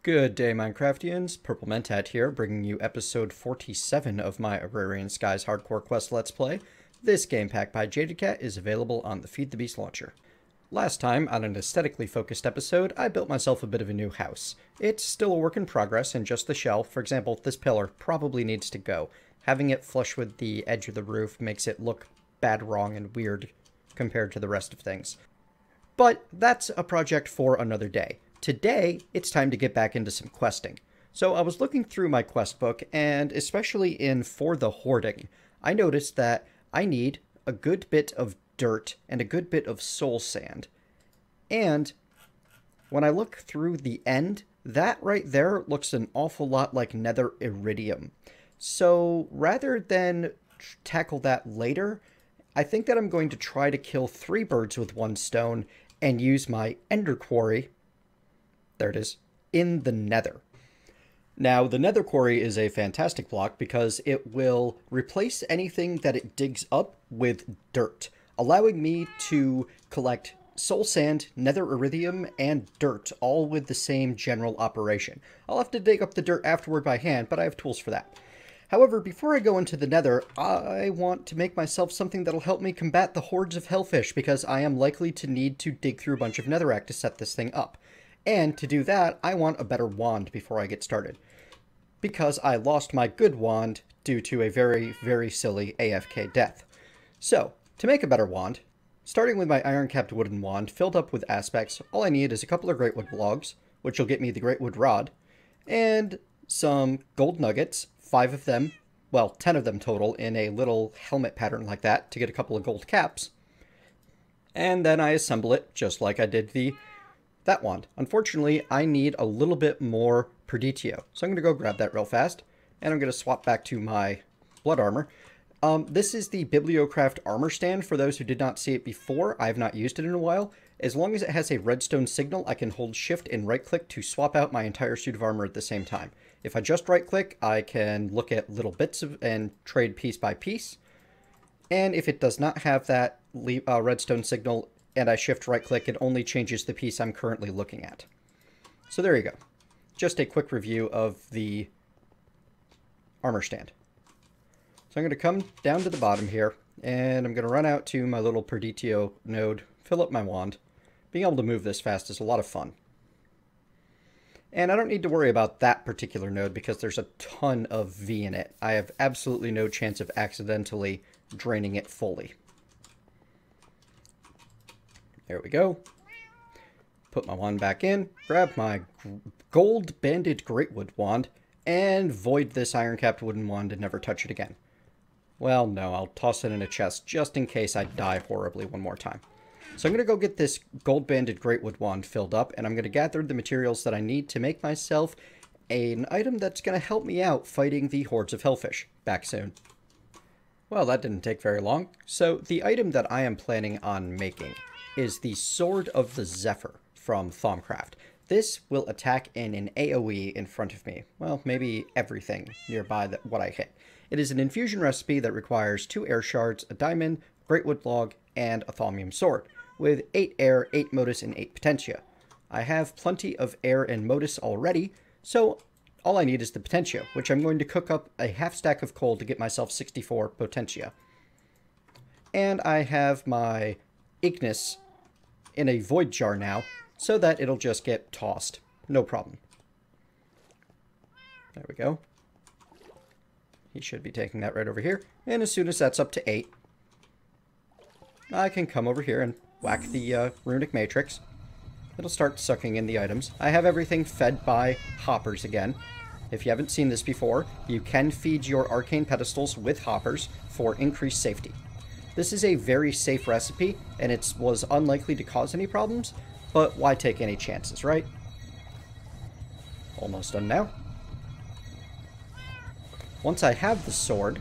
Good day, Minecraftians. Purple Mentat here, bringing you episode 47 of my Agrarian Skies Hardcore Quest Let's Play. This game pack by Jadedcat is available on the Feed the Beast launcher. Last time, on an aesthetically focused episode, I built myself a bit of a new house. It's still a work in progress, and just the shell, for example, this pillar, probably needs to go. Having it flush with the edge of the roof makes it look bad, wrong, and weird compared to the rest of things. But that's a project for another day. Today, it's time to get back into some questing. So I was looking through my quest book, and especially in For the Hoarding, I noticed that I need a good bit of dirt and a good bit of soul sand. And when I look through the end, that right there looks an awful lot like Nether iridium. So rather than tackle that later, I think that I'm going to try to kill 3 birds with 1 stone and use my Ender Quarry, there it is, in the Nether. Now, the Nether Quarry is a fantastic block because it will replace anything that it digs up with dirt, allowing me to collect soul sand, nether iridium, and dirt, all with the same general operation. I'll have to dig up the dirt afterward by hand, but I have tools for that. However, before I go into the Nether, I want to make myself something that'll help me combat the hordes of hellfish, because I am likely to need to dig through a bunch of netherrack to set this thing up. And to do that, I want a better wand before I get started, because I lost my good wand due to a very, very silly AFK death. So, to make a better wand, starting with my iron-capped wooden wand filled up with aspects, all I need is a couple of greatwood logs, which will get me the greatwood rod, and some gold nuggets, 5 of them, well, 10 of them total, in a little helmet pattern like that to get a couple of gold caps. And then I assemble it just like I did that wand. Unfortunately, I need a little bit more Perditio, so I'm going to go grab that real fast, and I'm going to swap back to my blood armor. This is the Bibliocraft armor stand. For those who did not see it before, I have not used it in a while. As long as it has a redstone signal, I can hold shift and right click to swap out my entire suit of armor at the same time. If I just right click, I can look at little bits and trade piece by piece. And if it does not have that redstone signal and I shift right click, it only changes the piece I'm currently looking at. So there you go. Just a quick review of the armor stand. So I'm going to come down to the bottom here, and I'm going to run out to my little Perditio node, fill up my wand. Being able to move this fast is a lot of fun. And I don't need to worry about that particular node because there's a ton of V in it. I have absolutely no chance of accidentally draining it fully. There we go. Put my wand back in, grab my gold-banded greatwood wand, and void this iron-capped wooden wand and never touch it again. Well, no, I'll toss it in a chest just in case I die horribly one more time. So I'm going to go get this gold-banded greatwood wand filled up, and I'm going to gather the materials that I need to make myself an item that's going to help me out fighting the hordes of hellfish. Back soon. Well, that didn't take very long. So the item that I am planning on making is the Sword of the Zephyr from Thaumcraft. This will attack in an AoE in front of me. Well, maybe everything nearby what I hit. It is an infusion recipe that requires 2 air shards, a diamond, greatwood log, and a thaumium sword, with 8 air, 8 modus, and 8 potentia. I have plenty of air and modus already, so all I need is the potentia, which I'm going to cook up a half stack of coal to get myself 64 potentia. And I have my ignis in a void jar now, so that it'll just get tossed. No problem. There we go. He should be taking that right over here. And as soon as that's up to 8, I can come over here and whack the runic matrix. It'll start sucking in the items. I have everything fed by hoppers again. If you haven't seen this before, you can feed your arcane pedestals with hoppers for increased safety. This is a very safe recipe, and it was unlikely to cause any problems, but why take any chances, right? Almost done now. Once I have the sword,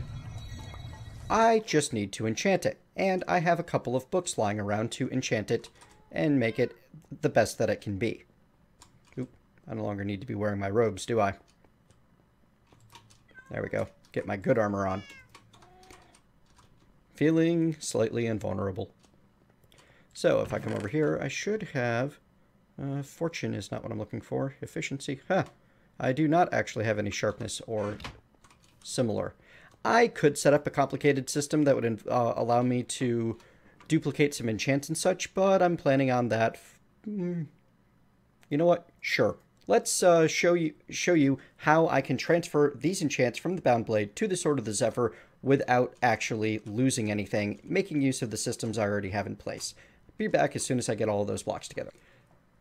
I just need to enchant it, and I have a couple of books lying around to enchant it and make it the best that it can be. Oop, I no longer need to be wearing my robes, do I? There we go. Get my good armor on. Feeling slightly invulnerable. So if I come over here, I should have Fortune is not what I'm looking for. Efficiency. Huh. I do not actually have any sharpness or similar. I could set up a complicated system that would allow me to duplicate some enchants and such, but I'm planning on that. You know what? Sure. Let's show you how I can transfer these enchants from the Bound Blade to the Sword of the Zephyr without actually losing anything, making use of the systems I already have in place. Be back as soon as I get all of those blocks together.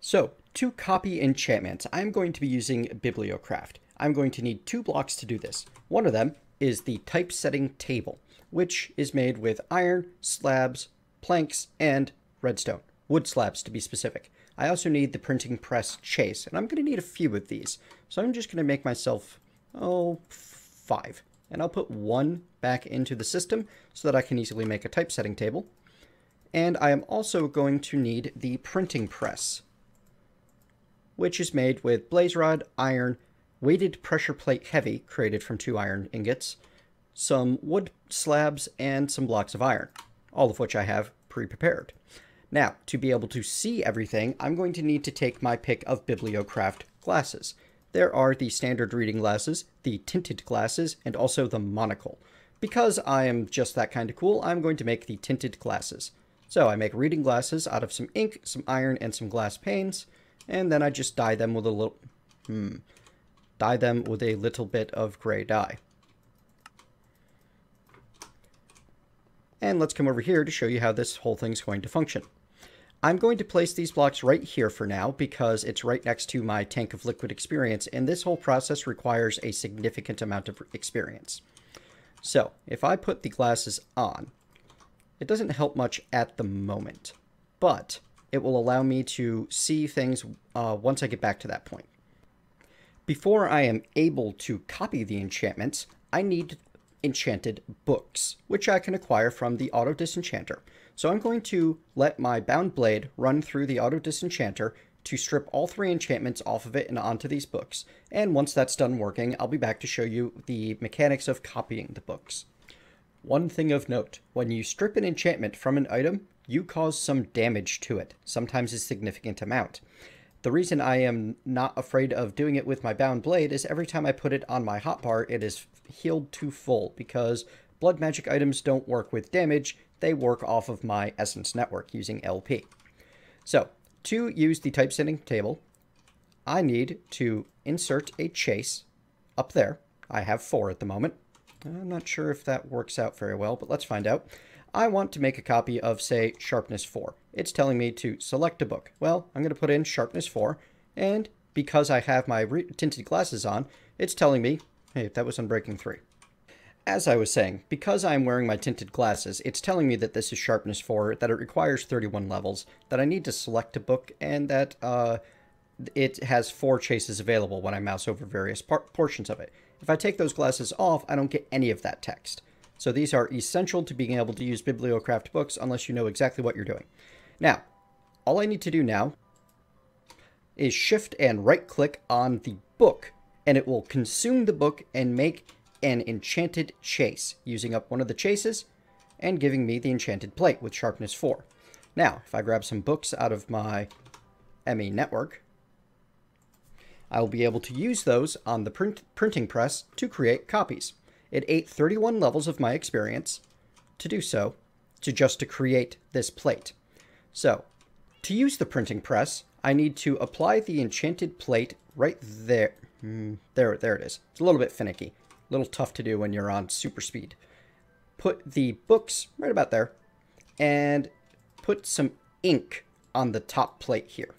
So, to copy enchantments, I'm going to be using Bibliocraft. I'm going to need 2 blocks to do this. One of them is the typesetting table, which is made with iron, slabs, planks, and redstone. Wood slabs, to be specific. I also need the printing press chase, and I'm going to need a few of these. So I'm just going to make myself, 5. And I'll put 1 back into the system so that I can easily make a typesetting table. And I am also going to need the printing press, which is made with blaze rod, iron, weighted pressure plate heavy, created from 2 iron ingots, some wood slabs, and some blocks of iron, all of which I have pre-prepared. Now, to be able to see everything, I'm going to need to take my pick of Bibliocraft glasses. There are the standard reading glasses, the tinted glasses, and also the monocle. Because I am just that kind of cool, I'm going to make the tinted glasses. So I make reading glasses out of some ink, some iron, and some glass panes, and then I just dye them with a little... dye them with a little bit of gray dye. And let's come over here to show you how this whole thing's going to function. I'm going to place these blocks right here for now because it's right next to my tank of liquid experience, and this whole process requires a significant amount of experience. So, if I put the glasses on, it doesn't help much at the moment, but it will allow me to see things once I get back to that point. Before I am able to copy the enchantments, I need enchanted books, which I can acquire from the auto disenchanter. So I'm going to let my bound blade run through the auto disenchanter to strip all 3 enchantments off of it and onto these books. And once that's done working, I'll be back to show you the mechanics of copying the books. One thing of note, when you strip an enchantment from an item, you cause some damage to it, sometimes a significant amount. The reason I am not afraid of doing it with my bound blade is every time I put it on my hotbar, it is healed to full, because blood magic items don't work with damage, they work off of my essence network using LP. So, to use the typesetting table, I need to insert a chase up there. I have 4 at the moment. I'm not sure if that works out very well, but let's find out. I want to make a copy of, say, sharpness 4. It's telling me to select a book. Well, I'm going to put in sharpness 4, and because I have my tinted glasses on, it's telling me, hey, that was Unbreaking 3. As I was saying, because I'm wearing my tinted glasses, it's telling me that this is sharpness 4, that it requires 31 levels, that I need to select a book, and that it has 4 chases available when I mouse over various portions of it. If I take those glasses off, I don't get any of that text. So these are essential to being able to use Bibliocraft books unless you know exactly what you're doing. Now, all I need to do now is shift and right-click on the book, and it will consume the book and make an enchanted chase, using up one of the chases and giving me the enchanted plate with sharpness 4. Now, if I grab some books out of my ME network, I will be able to use those on the printing press to create copies. It ate 31 levels of my experience to do so, to create this plate. So, to use the printing press, I need to apply the enchanted plate right there. There it is. It's a little bit finicky. A little tough to do when you're on super speed. Put the books right about there, and put some ink on the top plate here.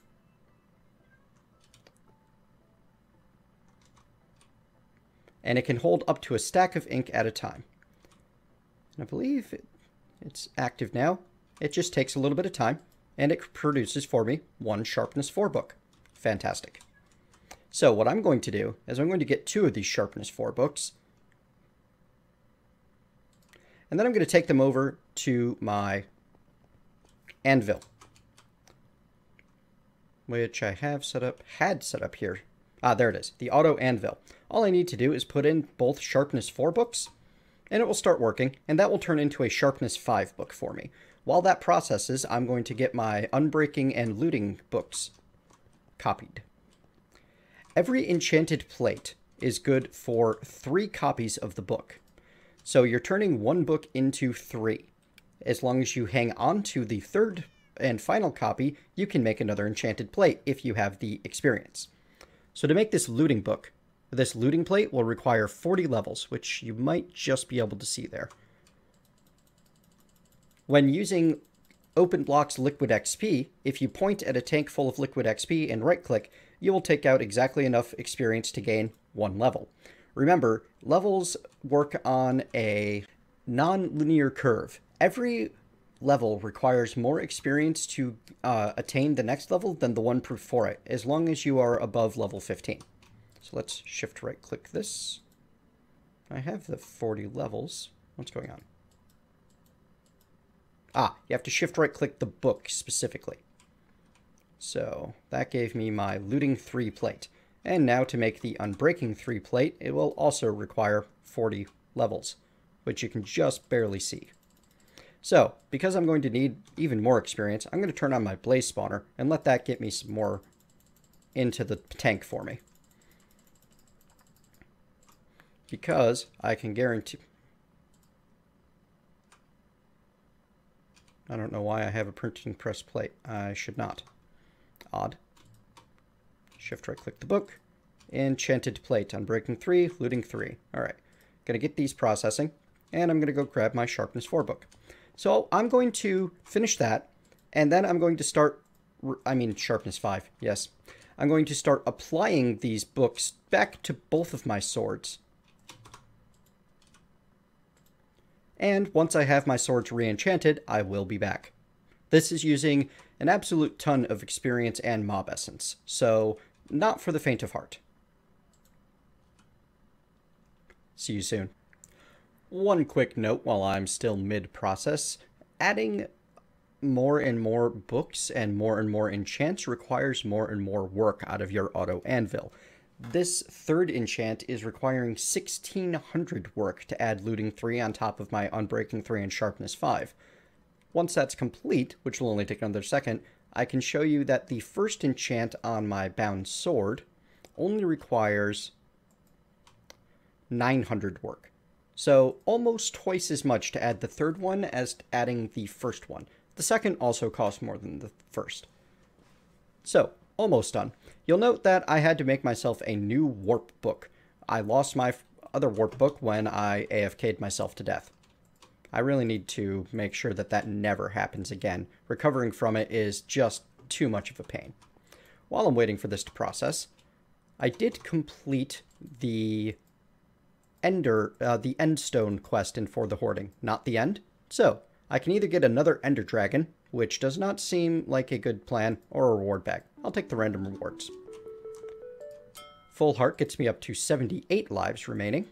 And it can hold up to a stack of ink at a time. And I believe it's active now. It just takes a little bit of time, and it produces for me 1 sharpness 4 book. Fantastic. So what I'm going to do is I'm going to get 2 of these sharpness 4 books, and then I'm going to take them over to my anvil, which I had set up here. Ah, there it is, the auto anvil. All I need to do is put in both sharpness 4 books, and it will start working, and that will turn into a sharpness 5 book for me. While that processes, I'm going to get my unbreaking and looting books copied. Every enchanted plate is good for 3 copies of the book. So you're turning 1 book into 3. As long as you hang on to the 3rd and final copy, you can make another enchanted plate if you have the experience. So to make this looting book, this looting plate will require 40 levels, which you might just be able to see there. When using OpenBlock's Liquid XP, if you point at a tank full of Liquid XP and right-click, you will take out exactly enough experience to gain 1 level. Remember, levels work on a non-linear curve. Every level requires more experience to attain the next level than the one before it, as long as you are above level 15. So let's shift right-click this. I have the 40 levels. What's going on? Ah, you have to shift right-click the book specifically. So that gave me my looting 3 plate. And now to make the unbreaking 3 plate, it will also require 40 levels, which you can just barely see. So, because I'm going to need even more experience, I'm going to turn on my blaze spawner and let that get me some more into the tank for me. Because I can guarantee... I don't know why I have a printing press plate. I should not. Odd. Shift right click the book. Enchanted plate. Unbreaking 3, looting 3. Alright. Gonna get these processing. And I'm gonna go grab my sharpness 4 book. So I'm going to finish that. And then I'm going to start... sharpness 5. Yes. I'm going to start applying these books back to both of my swords. And once I have my swords re-enchanted, I will be back. This is using an absolute ton of experience and mob essence, so not for the faint of heart. See you soon. One quick note while I'm still mid-process, adding more and more books and more enchants requires more and more work out of your auto anvil. This 3rd enchant is requiring 1600 work to add looting 3 on top of my unbreaking 3 and sharpness 5. Once that's complete, which will only take another second, I can show you that the 1st enchant on my bound sword only requires 900 work. So almost twice as much to add the 3rd one as adding the 1st one. The 2nd also costs more than the 1st. So, almost done. You'll note that I had to make myself a new warp book. I lost my other warp book when I AFK'd myself to death. I really need to make sure that that never happens again. Recovering from it is just too much of a pain. While I'm waiting for this to process, I did complete the Endstone quest in For the Hoarding, not the End. So, I can either get another Ender Dragon, which does not seem like a good plan, or a reward bag. I'll take the random rewards. Full Heart gets me up to 78 lives remaining.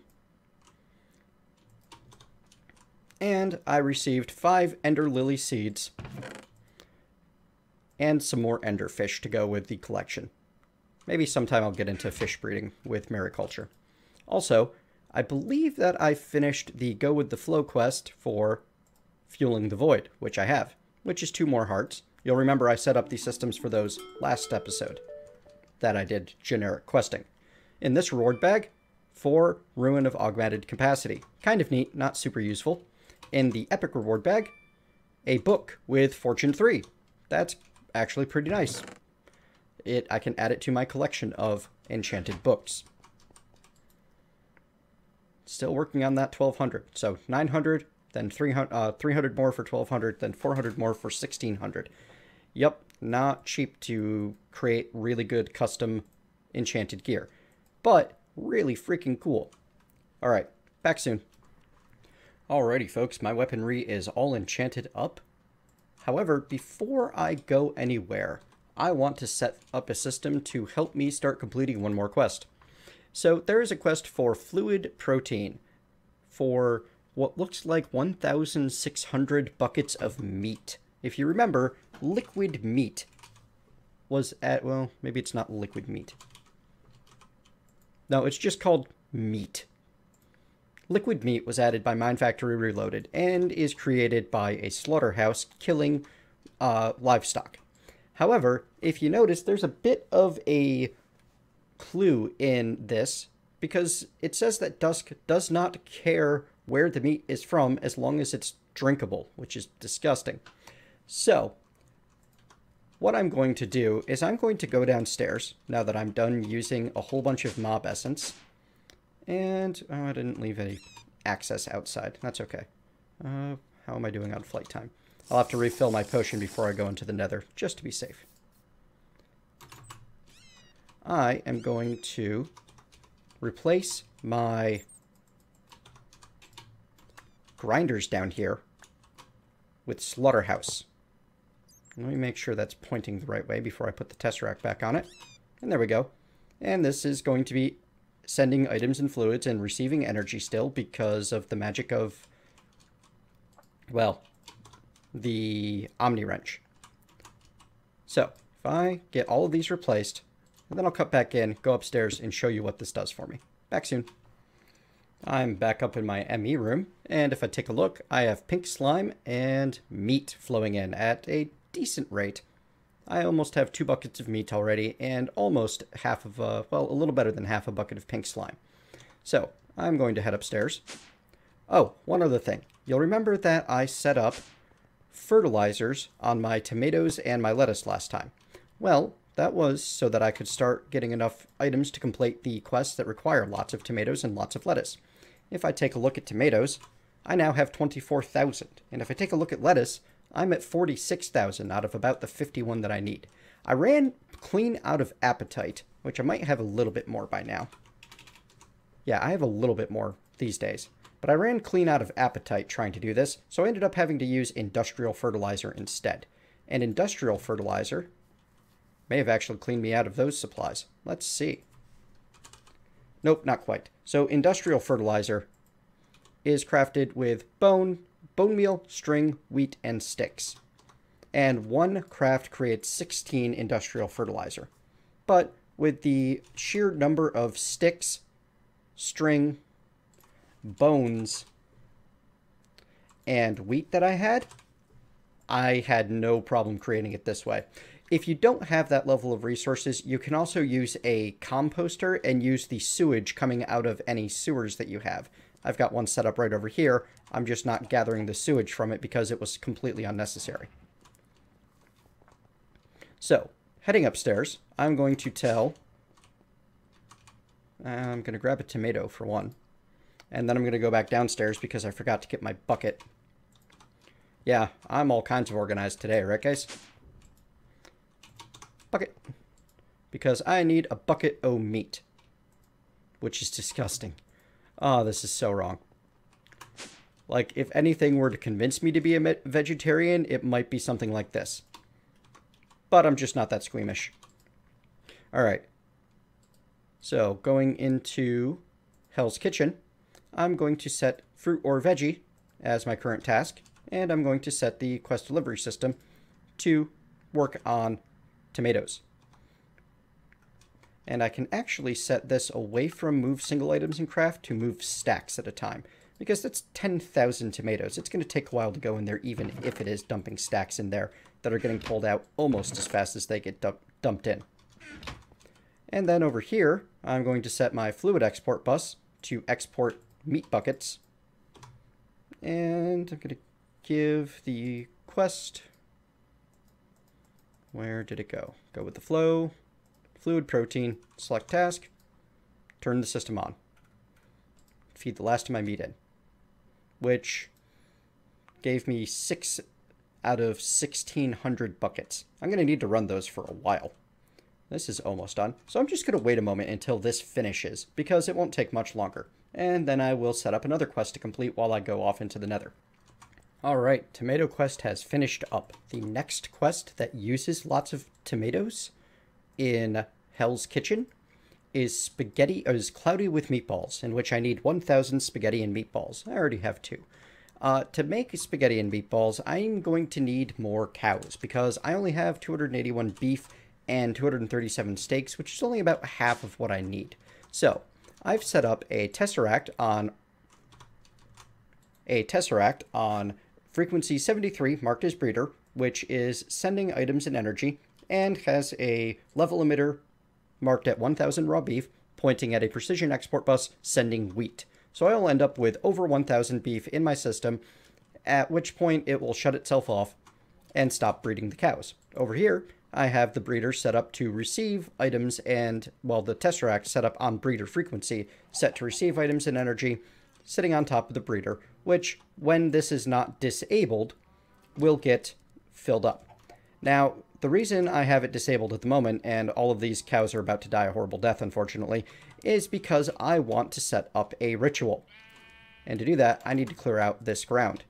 And I received 5 Ender Lily seeds and some more Ender fish to go with the collection. Maybe sometime I'll get into fish breeding with mariculture. Also, I believe that I finished the Go With The Flow quest for Fueling the Void, which I have, which is 2 more hearts. You'll remember I set up the systems for those last episode that I did generic questing. In this reward bag, 4 Ruin of Augmented Capacity. Kind of neat, not super useful. In the epic reward bag, a book with Fortune 3. That's actually pretty nice. I can add it to my collection of enchanted books. Still working on that 1200. So 900, then 300 more for 1200, then 400 more for 1600. Yep, not cheap to create really good custom enchanted gear, but really freaking cool. Alright, back soon. Alrighty folks, my weaponry is all enchanted up. However, before I go anywhere, I want to set up a system to help me start completing one more quest. So there is a quest for fluid protein for what looks like 1,600 buckets of meat. If you remember, liquid meat was at, well, maybe it's not liquid meat. No, it's just called meat. Liquid meat was added by Mine Factory Reloaded and is created by a slaughterhouse killing livestock. However, if you notice, there's a bit of a clue in this, because it says that Dusk does not care where the meat is from as long as it's drinkable, which is disgusting. So, what I'm going to do is I'm going to go downstairs, now that I'm done using a whole bunch of mob essence. And, oh, I didn't leave any access outside. That's okay. How am I doing on flight time? I'll have to refill my potion before I go into the Nether, just to be safe. I am going to replace my grinders down here with slaughterhouse. Let me make sure that's pointing the right way before I put the tesseract back on it. And there we go. And this is going to be sending items and fluids and receiving energy still because of the magic of, well, the Omni Wrench. So, if I get all of these replaced, and then I'll cut back in, go upstairs, and show you what this does for me. Back soon. I'm back up in my ME room, and if I take a look, I have pink slime and meat flowing in at a decent rate. I almost have 2 buckets of meat already, and almost half of a little better than half a bucket of pink slime. So, I'm going to head upstairs. Oh, one other thing. You'll remember that I set up fertilizers on my tomatoes and my lettuce last time. Well, that was so that I could start getting enough items to complete the quests that require lots of tomatoes and lots of lettuce. If I take a look at tomatoes, I now have 24,000. And if I take a look at lettuce, I'm at 46,000 out of about the 51 that I need. I ran clean out of appetite, which I might have a little bit more by now. Yeah, I have a little bit more these days. But I ran clean out of appetite trying to do this, so I ended up having to use industrial fertilizer instead. And industrial fertilizer may have actually cleaned me out of those supplies. Let's see. Nope, not quite. So industrial fertilizer is crafted with bone meal, string, wheat, and sticks. And one craft creates 16 industrial fertilizer. But with the sheer number of sticks, string, bones, and wheat that I had no problem creating it this way. If you don't have that level of resources, you can also use a composter and use the sewage coming out of any sewers that you have. I've got one set up right over here. I'm just not gathering the sewage from it because it was completely unnecessary. So, heading upstairs, I'm going to grab a tomato for one. And then I'm going to go back downstairs because I forgot to get my bucket. Yeah, I'm all kinds of organized today, right guys? Bucket. Because I need a bucket o' meat. Which is disgusting. Oh, this is so wrong. Like, if anything were to convince me to be a vegetarian, it might be something like this. But I'm just not that squeamish. Alright. So, going into Hell's Kitchen, I'm going to set fruit or veggie as my current task. And I'm going to set the quest delivery system to work on tomatoes. And I can actually set this away from move single items in craft to move stacks at a time. Because that's 10,000 tomatoes. It's going to take a while to go in there, even if it is dumping stacks in there that are getting pulled out almost as fast as they get dumped in. And then over here, I'm going to set my fluid export bus to export meat buckets. And I'm going to give the quest... Where did it go? Go with the flow, fluid protein, select task, turn the system on. Feed the last of my meat in. Which gave me 6 out of 1,600 buckets. I'm going to need to run those for a while. This is almost done. So I'm just going to wait a moment until this finishes, because it won't take much longer. And then I will set up another quest to complete while I go off into the Nether. Alright, tomato quest has finished up. The next quest that uses lots of tomatoes in Hell's Kitchen is Cloudy with Meatballs, in which I need 1,000 spaghetti and meatballs. I already have 2. To make spaghetti and meatballs, I'm going to need more cows, because I only have 281 beef and 237 steaks, which is only about half of what I need. So, I've set up a tesseract on frequency 73, marked as breeder, which is sending items and energy, and has a level emitter marked at 1000 raw beef, pointing at a precision export bus sending wheat. So I'll end up with over 1000 beef in my system, at which point it will shut itself off and stop breeding the cows. Over here, I have the breeder set up to receive items and, well, the tesseract set up on breeder frequency, set to receive items and energy, sitting on top of the breeder, which, when this is not disabled, will get filled up. Now, the reason I have it disabled at the moment, and all of these cows are about to die a horrible death, unfortunately, is because I want to set up a ritual. And to do that, I need to clear out this ground.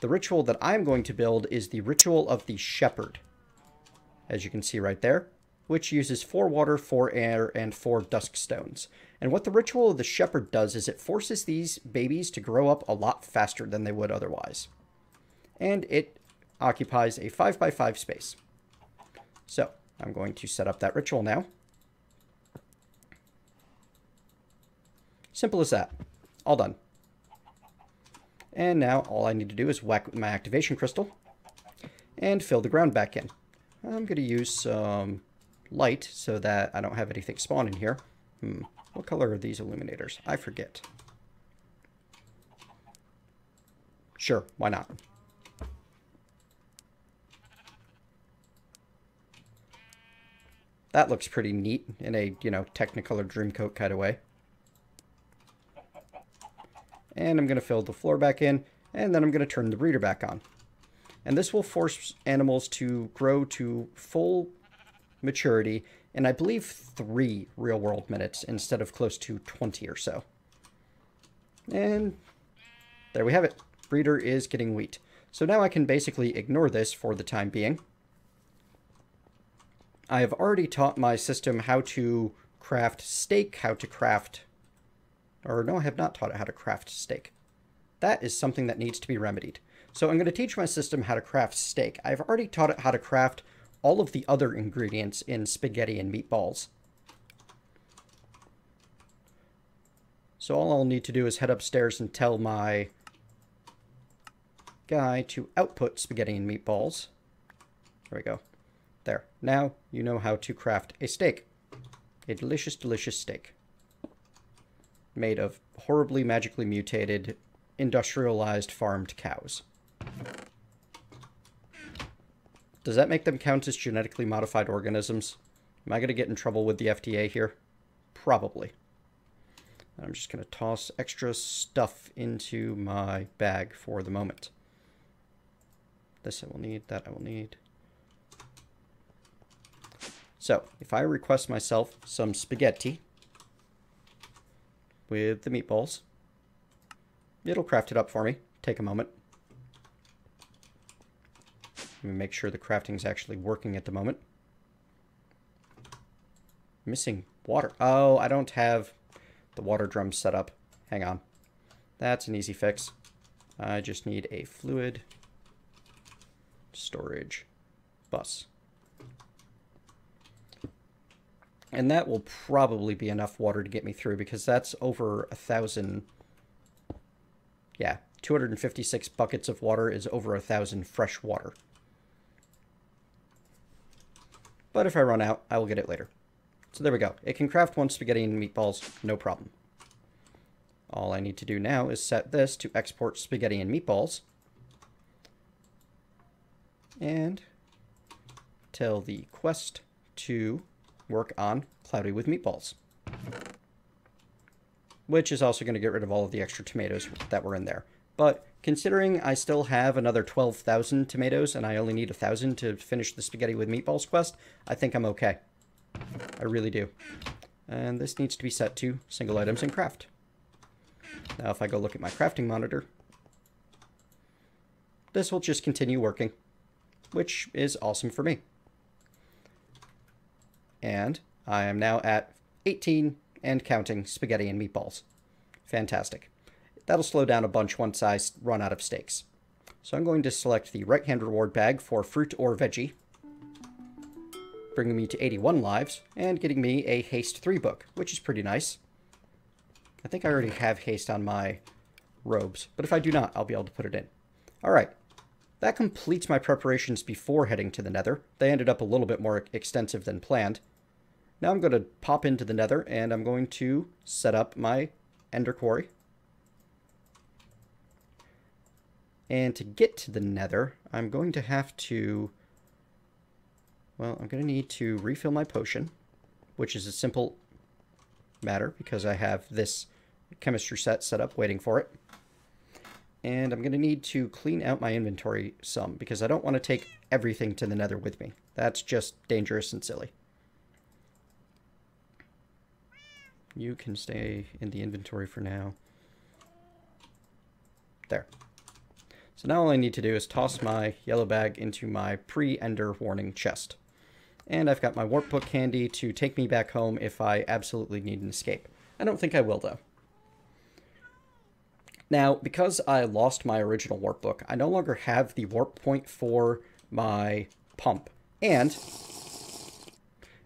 The ritual that I'm going to build is the Ritual of the Shepherd, as you can see right there, which uses 4 water, 4 air, and 4 dusk stones. And what the Ritual of the Shepherd does is it forces these babies to grow up a lot faster than they would otherwise. And it occupies a 5x5 space. So, I'm going to set up that ritual now. Simple as that. All done. And now all I need to do is whack with my activation crystal and fill the ground back in. I'm going to use some light so that I don't have anything spawn in here. What color are these illuminators? I forget. Sure, why not? That looks pretty neat in a, Technicolor Dreamcoat kind of way. And I'm going to fill the floor back in, and then I'm going to turn the breeder back on. And this will force animals to grow to full maturity in, I believe, 3 real-world minutes instead of close to 20 or so. And there we have it. Breeder is getting wheat. So now I can basically ignore this for the time being. I have already taught my system how to craft steak, how to craft... Or no, I have not taught it how to craft steak. That is something that needs to be remedied. So I'm going to teach my system how to craft steak. I've already taught it how to craft all of the other ingredients in spaghetti and meatballs. So all I'll need to do is head upstairs and tell my guy to output spaghetti and meatballs. There we go. There. Now you know how to craft a steak. A delicious, delicious steak. Made of horribly magically mutated, industrialized farmed cows. Does that make them count as genetically modified organisms? Am I going to get in trouble with the FDA here? Probably. I'm just going to toss extra stuff into my bag for the moment. This I will need, that I will need. So, if I request myself some spaghetti with the meatballs, it'll craft it up for me. Take a moment. Let me make sure the crafting is actually working at the moment. Missing water. Oh, I don't have the water drum set up. Hang on. That's an easy fix. I just need a fluid storage bus. And that will probably be enough water to get me through, because that's over 1,000. Yeah, 256 buckets of water is over 1,000 fresh water. But if I run out, I will get it later. So there we go. It can craft 1 spaghetti and meatballs, no problem. All I need to do now is set this to export spaghetti and meatballs. And tell the quest to work on cloudy with meatballs, which is also going to get rid of all of the extra tomatoes that were in there. But considering I still have another 12,000 tomatoes and I only need 1,000 to finish the spaghetti with meatballs quest, I think I'm okay. I really do. And this needs to be set to single items and craft. Now if I go look at my crafting monitor, this will just continue working, which is awesome for me. And I am now at 18 and counting spaghetti and meatballs. Fantastic. That'll slow down a bunch once I run out of steaks. So I'm going to select the right-hand reward bag for fruit or veggie, bringing me to 81 lives and getting me a haste 3 book, which is pretty nice. I think I already have haste on my robes, but if I do not, I'll be able to put it in. All right. that completes my preparations before heading to the Nether. They ended up a little bit more extensive than planned. Now I'm going to pop into the Nether, and I'm going to set up my Ender Quarry. And to get to the Nether, I'm going to have to... Well, I'm going to need to refill my potion, which is a simple matter because I have this chemistry set up waiting for it. And I'm going to need to clean out my inventory some because I don't want to take everything to the Nether with me. That's just dangerous and silly. You can stay in the inventory for now. There. So now all I need to do is toss my yellow bag into my pre-ender warning chest. And I've got my warp book handy to take me back home if I absolutely need an escape. I don't think I will, though. Now, because I lost my original warp book, I no longer have the warp point for my pump. And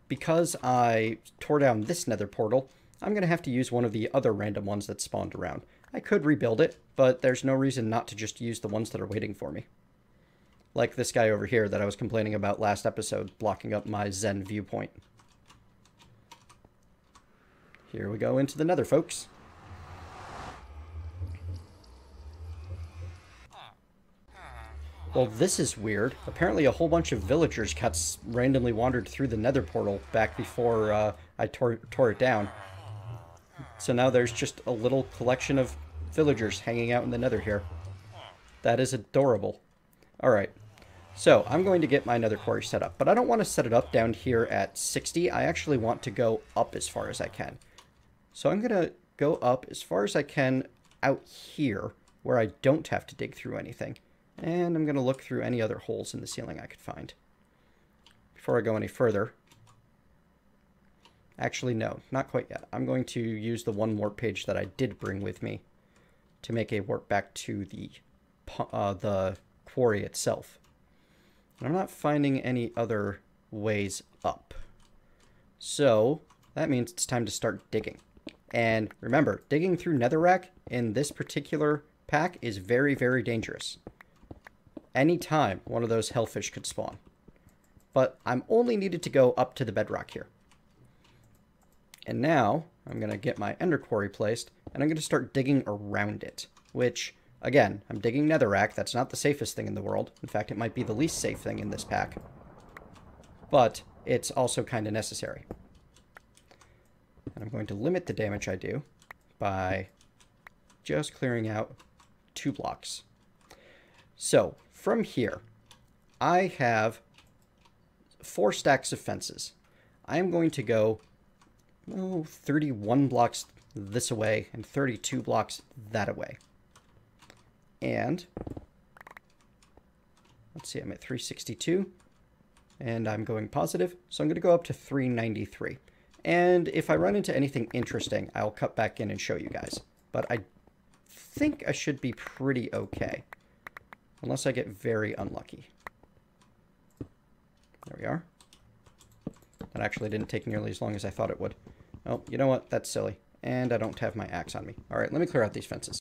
because I tore down this nether portal, I'm going to have to use one of the other random ones that spawned around. I could rebuild it, but there's no reason not to just use the ones that are waiting for me. Like this guy over here that I was complaining about last episode, blocking up my Zen viewpoint. Here we go into the Nether, folks. Well, this is weird. Apparently a whole bunch of villagers got randomly wandered through the Nether portal back before I tore it down. So now there's just a little collection of villagers hanging out in the Nether here. That is adorable. Alright, so I'm going to get my Nether Quarry set up, but I don't want to set it up down here at 60. I actually want to go up as far as I can. So I'm going to go up as far as I can out here, where I don't have to dig through anything. And I'm going to look through any other holes in the ceiling I could find. Before I go any further... Actually, no, not quite yet. I'm going to use the one warp page that I did bring with me to make a warp back to the quarry itself. And I'm not finding any other ways up. So that means it's time to start digging. And remember, digging through netherrack in this particular pack is very, very dangerous. Anytime one of those hellfish could spawn. But I'm only needed to go up to the bedrock here. And now I'm going to get my Ender Quarry placed, and I'm going to start digging around it. Which, again, I'm digging netherrack. That's not the safest thing in the world. In fact, it might be the least safe thing in this pack. But it's also kind of necessary. And I'm going to limit the damage I do by just clearing out 2 blocks. So, from here, I have 4 stacks of fences. I am going to go 31 blocks this away and 32 blocks that away. And let's see, I'm at 362 and I'm going positive, so I'm going to go up to 393. And if I run into anything interesting, I'll cut back in and show you guys. But I think I should be pretty okay, unless I get very unlucky. There we are. That actually didn't take nearly as long as I thought it would. Oh, you know what? That's silly. And I don't have my axe on me. All right, let me clear out these fences.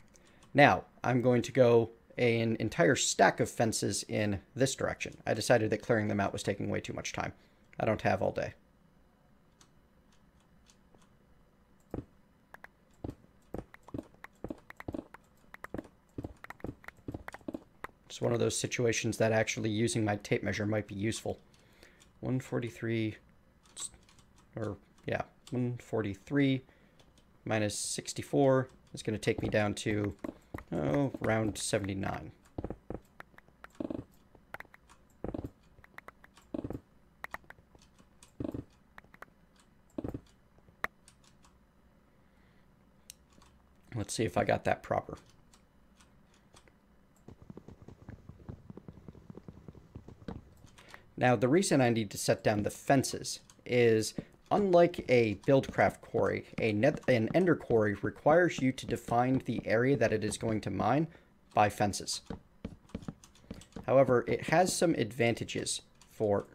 Now, I'm going to go an entire stack of fences in this direction. I decided that clearing them out was taking way too much time. I don't have all day. It's one of those situations that actually using my tape measure might be useful. 143, or yeah, 143 minus 64 is going to take me down to, around 79. Let's see if I got that proper. Now, the reason I need to set down the fences is, unlike a buildcraft quarry, an ender quarry requires you to define the area that it is going to mine by fences. However, it has some advantages for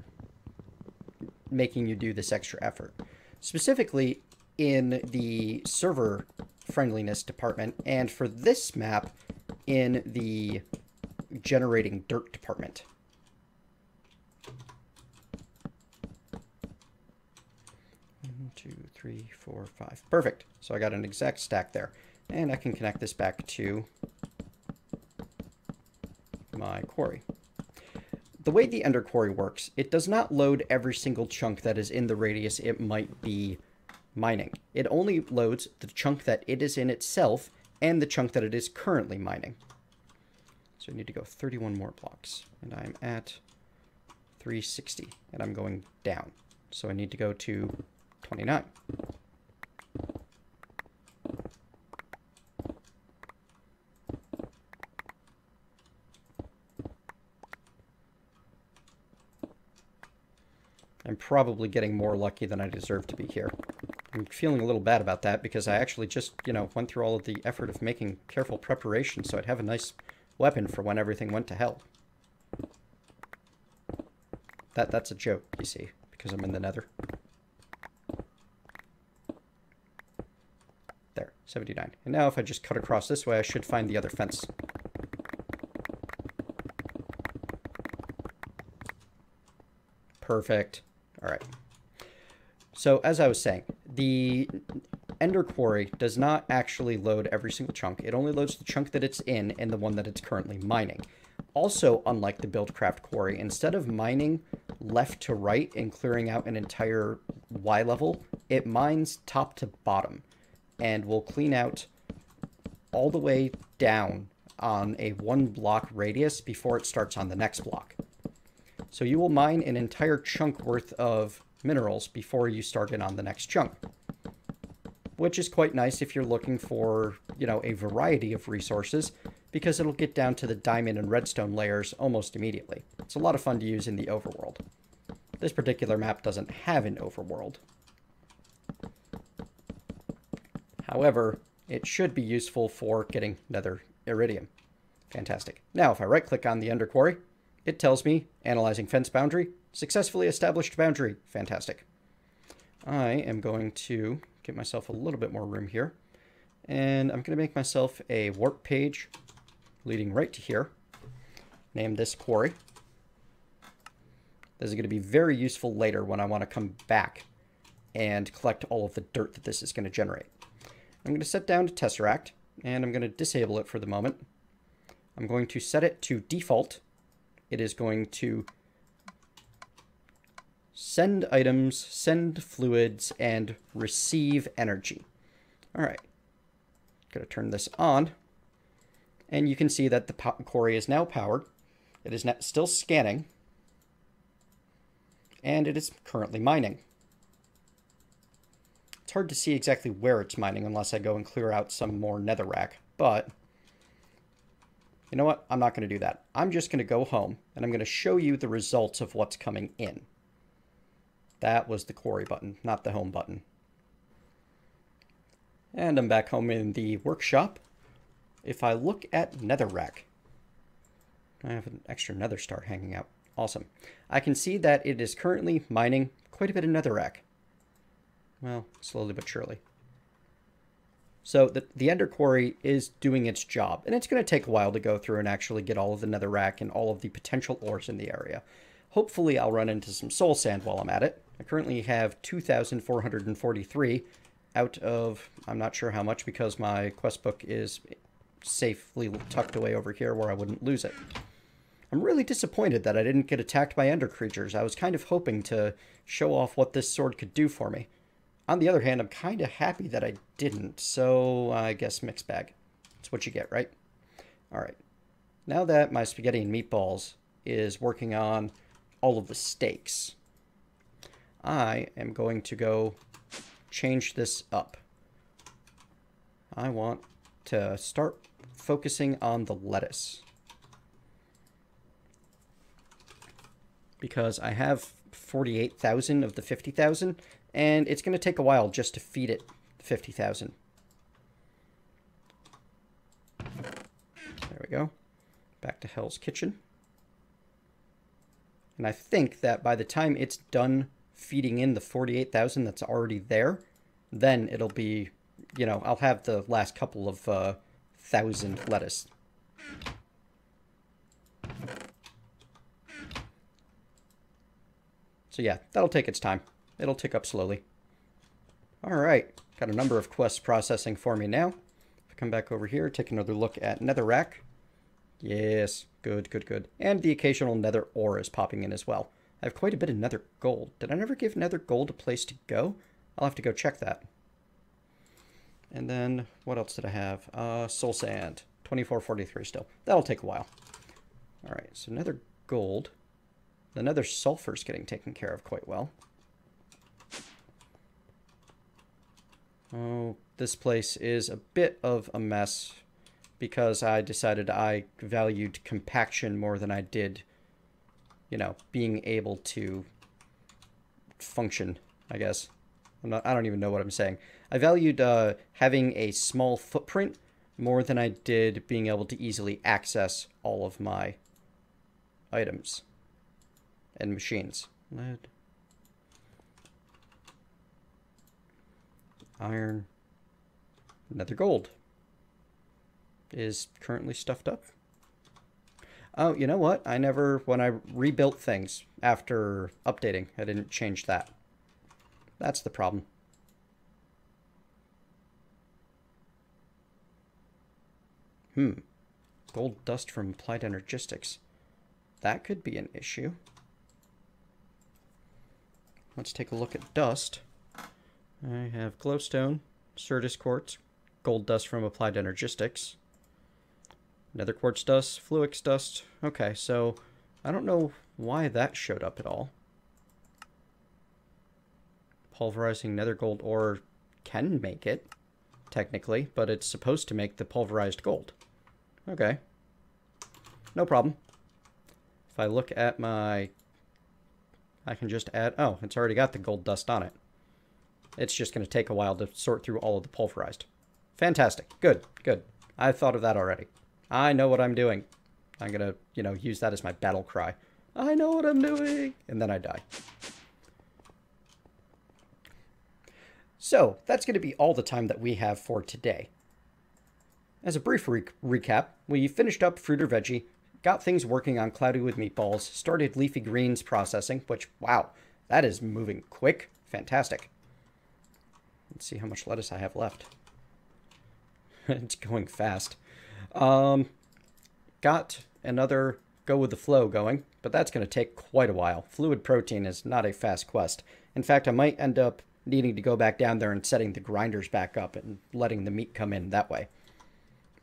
making you do this extra effort. Specifically, in the server friendliness department, and for this map, in the generating dirt department. One, two, three, four, five. Perfect. So I got an exact stack there. And I can connect this back to my quarry. The way the Ender Quarry works, it does not load every single chunk that is in the radius it might be mining. It only loads the chunk that it is in itself and the chunk that it is currently mining. So I need to go 31 more blocks. And I'm at 360. And I'm going down. So I need to go to 29. I'm probably getting more lucky than I deserve to be here. I'm feeling a little bad about that because I actually just, went through all of the effort of making careful preparation so I'd have a nice weapon for when everything went to hell. That's a joke, you see, because I'm in the Nether. There, 79. And now if I just cut across this way, I should find the other fence. Perfect. All right. So as I was saying, the Ender Quarry does not actually load every single chunk. It only loads the chunk that it's in and the one that it's currently mining. Also, unlike the Buildcraft Quarry, instead of mining left to right and clearing out an entire Y level, it mines top to bottom and will clean out all the way down on a 1 block radius before it starts on the next block. So you will mine an entire chunk worth of minerals before you start in on the next chunk, which is quite nice if you're looking for, a variety of resources, because it'll get down to the diamond and redstone layers almost immediately. It's a lot of fun to use in the overworld. This particular map doesn't have an overworld. However, it should be useful for getting nether iridium. Fantastic. Now, if I right-click on the Ender Quarry, it tells me, analyzing fence boundary, successfully established boundary. Fantastic. I am going to get myself a little bit more room here. And I'm going to make myself a warp page leading right to here. Name this quarry. This is going to be very useful later when I want to come back and collect all of the dirt that this is going to generate. I'm going to set down to Tesseract, and I'm going to disable it for the moment. I'm going to set it to default. It is going to send items, send fluids, and receive energy. All right. Going to turn this on. And you can see that the quarry is now powered. It is still scanning. And it is currently mining. It's hard to see exactly where it's mining unless I go and clear out some more netherrack. But you know what? I'm not going to do that. I'm just going to go home, and I'm going to show you the results of what's coming in. That was the quarry button, not the home button. And I'm back home in the workshop. If I look at netherrack, I have an extra nether star hanging out. Awesome. I can see that it is currently mining quite a bit of netherrack. Well, slowly but surely. So the Ender Quarry is doing its job, and it's going to take a while to go through and actually get all of the netherrack and all of the potential ores in the area. Hopefully I'll run into some soul sand while I'm at it. I currently have 2,443 out of, I'm not sure how much because my quest book is safely tucked away over here where I wouldn't lose it. I'm really disappointed that I didn't get attacked by ender creatures. I was kind of hoping to show off what this sword could do for me. On the other hand, I'm kind of happy that I didn't, so I guess mixed bag. That's what you get, right? All right. Now that my spaghetti and meatballs is working on all of the steaks, I am going to go change this up. I want to start focusing on the lettuce, because I have 48,000 of the 50,000, and it's going to take a while just to feed it 50,000. There we go. Back to Hell's Kitchen. And I think that by the time it's done feeding in the 48,000 that's already there, then it'll be, I'll have the last couple of thousand lettuce. So yeah, that'll take its time. It'll tick up slowly. Alright, got a number of quests processing for me now. If I come back over here, take another look at Netherrack. Yes, good, good, good. And the occasional Nether ore is popping in as well. I have quite a bit of Nether gold. Did I never give Nether gold a place to go? I'll have to go check that. And then, what else did I have? Soul Sand. 2443 still. That'll take a while. Alright, so Nether gold. The Nether sulfur's getting taken care of quite well. Oh, this place is a bit of a mess because I decided I valued compaction more than I did, you know, being able to function, I guess. I don't even know what I'm saying. I valued having a small footprint more than I did being able to easily access all of my items and machines. Lead. Iron. Nether gold is currently stuffed up. Oh, you know what? When I rebuilt things after updating, I didn't change that. That's the problem. Gold dust from applied energistics. That could be an issue. Let's take a look at dust. I have glowstone, Certus quartz, gold dust from applied energistics, nether quartz dust, fluix dust. Okay, so I don't know why that showed up at all. Pulverizing nether gold ore can make it, technically, but it's supposed to make the pulverized gold. Okay. No problem. If I look at my... I can just add... Oh, it's already got the gold dust on it. It's just going to take a while to sort through all of the pulverized. Fantastic. Good, good. I thought of that already. I know what I'm doing. I'm going to, you know, use that as my battle cry. I know what I'm doing! And then I die. So, that's going to be all the time that we have for today. As a brief recap, we finished up Fruit or Veggie, got things working on Cloudy with Meatballs, started Leafy Greens processing, which, wow, that is moving quick. Fantastic. Let's see how much lettuce I have left. It's going fast. Got another Go with the Flow going, but that's going to take quite a while. Fluid protein is not a fast quest. In fact, I might end up needing to go back down there and setting the grinders back up and letting the meat come in that way.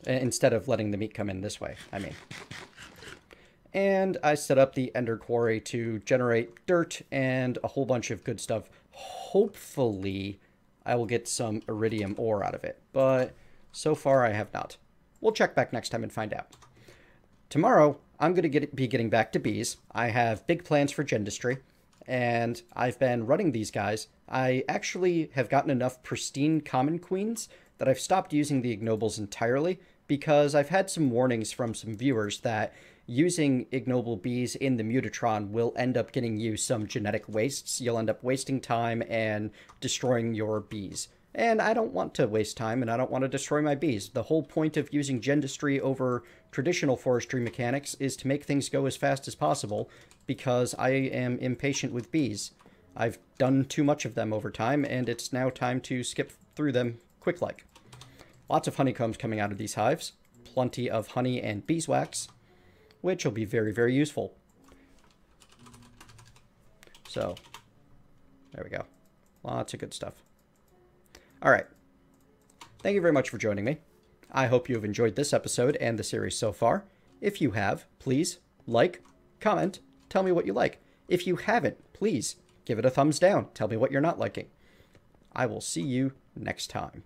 Instead of letting the meat come in this way, I mean. And I set up the Ender Quarry to generate dirt and a whole bunch of good stuff. Hopefully, I will get some iridium ore out of it, but so far I have not. We'll check back next time and find out. Tomorrow, I'm going to be getting back to bees. I have big plans for Gendustry, and I've been running these guys. I actually have gotten enough pristine common queens that I've stopped using the ignobles entirely because I've had some warnings from some viewers that using ignoble bees in the Mutatron will end up getting you some genetic wastes. You'll end up wasting time and destroying your bees. And I don't want to waste time, and I don't want to destroy my bees. The whole point of using Gendustry over traditional forestry mechanics is to make things go as fast as possible, because I am impatient with bees. I've done too much of them over time, and it's now time to skip through them quick-like. Lots of honeycombs coming out of these hives. Plenty of honey and beeswax, which will be very, very useful. So, there we go. Lots of good stuff. All right. Thank you very much for joining me. I hope you have enjoyed this episode and the series so far. If you have, please like, comment, tell me what you like. If you haven't, please give it a thumbs down. Tell me what you're not liking. I will see you next time.